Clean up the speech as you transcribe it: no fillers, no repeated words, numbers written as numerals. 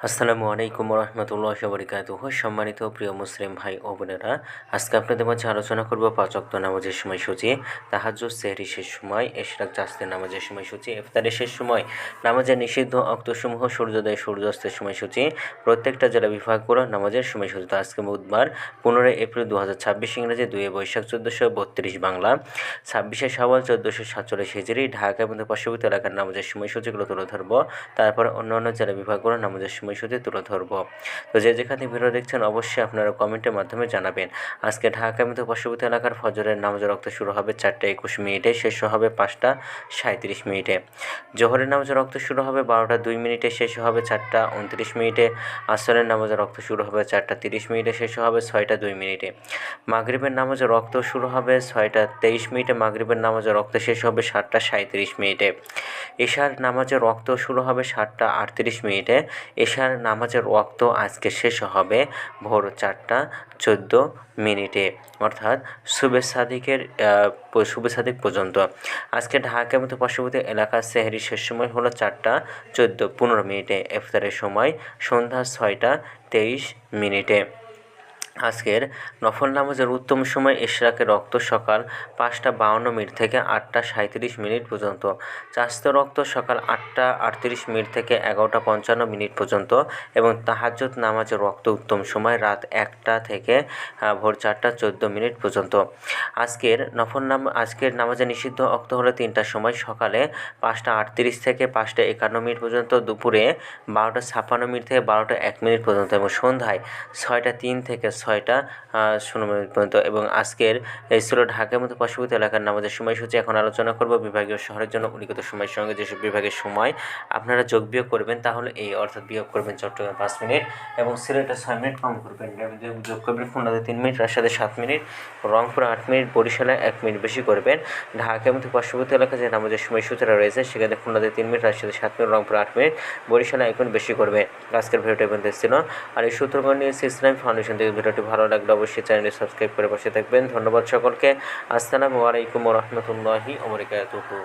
আসসালামু আলাইকুম রহমতুল্লাহি ওয়া বারাকাতুহু। সম্মানিত প্রিয় মুসলিম ভাই ও বোনেরা, আজকে আপনাদের মাঝে আলোচনা করব পাঁচ ওয়াক্ত নামাজের সময়সূচি, তাহাজ্জুদ, সেহরি শেষ সময়, ইশরাক, জাস্তের নামাজের সময়সূচি, ইফতারের শেষ সময়, নামাজের নিষিদ্ধ অক্তসমূহ, সূর্যোদয় সূর্যাস্তের সময়সূচি, প্রত্যেকটা জেলা বিভাগগুলো নামাজের সময়সূচি। তো আজকে বুধবার 15 এপ্রিল 2026 ইংরেজি, 2 বৈশাখ 1432 বাংলা, 26শে শাওয়াল 1447 হিজরি, ঢাকা এবং পার্শ্ববর্তী এলাকার নামাজের সময়সূচিগুলো তুলে ধরবো। তারপর অন্যান্য জেলা বিভাগগুলো নামাজের সময়সূচি তুলে ধরবো। তো যে যেখানে ভিডিও দেখছেন অবশ্যই আপনারা কমেন্টের মাধ্যমে জানাবেন। আজকে ঢাকা এবং পার্শ্ববর্তী এলাকার ফজরের নামাজের রক্ত শুরু হবে 4টা 21 মিনিটে, শেষ হবে 5টা 37 মিনিটে। জোহরের নামাজের রক্ত শুরু হবে 12টা 2 মিনিটে, শেষ হবে 4টা 29 মিনিটে। আসরের নামাজের রক্ত শুরু হবে 4টা 30 মিনিটে, শেষ হবে 6টা 2 মিনিটে। মাগরিবের নামাজের রক্ত শুরু হবে 6টা 23 মিনিটে, মাগরিবের নামাজের রক্ত শেষ হবে 7টা 37 মিনিটে। এশার নামাজের রক্ত শুরু হবে 7টা 38 মিনিটে, এশার নামাজের ওয়াক্ত আজকে শেষ হবে ভোর 4টা 14 মিনিটে, অর্থাৎ শুভে সাদিক পর্যন্ত। আজকে ঢাকা এবং পার্শ্ববর্তী এলাকার সেহরি শেষ সময় হলো 4টা 14-15 মিনিটে, ইফতারের সময় সন্ধ্যা 6টা 23 মিনিটে। আজকের নফল নামাজের উত্তম সময় ইশরাকের রক্ত সকাল 5টা 52 মিনিট থেকে 8টা 37 মিনিট পর্যন্ত, চাস্তের রক্ত সকাল 8টা 38 মিনিট থেকে 11টা 55 মিনিট পর্যন্ত এবং তাহাজ্জুদ নামাজের রক্ত উত্তম সময় রাত 1টা থেকে ভোর 4টা 14 মিনিট পর্যন্ত। আজকের নামাজের নিষিদ্ধ অক্ত হলো 3টার সময়, সকালে 5টা 38 থেকে 5টা 51 মিনিট পর্যন্ত, দুপুরে 12টা 56 মিনিট থেকে 12টা 1 মিনিট পর্যন্ত এবং সন্ধ্যায় 6টা 3 থেকে 6টা 0 মিনিট পর্যন্ত। এবং আজকের এই ছিল ঢাকার মতো পার্শ্ববর্তী এলাকার নামাজের সময়সূচি। এখন আলোচনা করব বিভাগীয় শহরের জন্য উল্লিখিত সময়ের সঙ্গে যেসব বিভাগের সময় আপনারা যোগ বিয়োগ করবেন, তাহলে এই অর্থাৎ বিয়োগ করবেন চট্টগ্রামে 5 মিনিট এবং সিলেটে 6 মিনিট, কম করবেন যোগ করবেন খুলনাতে 3 মিনিট, রাজশাহীতে 7 মিনিট, রংপুরে 8 মিনিট, বরিশালে 1 মিনিট বেশি করবেন। ঢাকার মতো পার্শ্ববর্তী এলাকায় যে নামাজের সময়সূচিটা রয়েছে সেখানে খুলনাতে 3 মিনিট, রাজশাহীতে 7 মিনিট, রংপুরে 8 মিনিট, বরিশালে 1 মিনিট বেশি করবে। আজকের ভিডিওটা পর্যন্ত ছিল। আর এই সূত্রগুলো নিয়েছি ইসলাম ফাউন্ডেশন থেকে। ভিডিওটি ভালো লাগলে অবশ্যই চ্যানেলটি সাবস্ক্রাইব করে পাশে থাকবেন। ধন্যবাদ সকলকে। আসসালামু আলাইকুম রহমতুল্লাহি ওয়া বারাকাতুহু।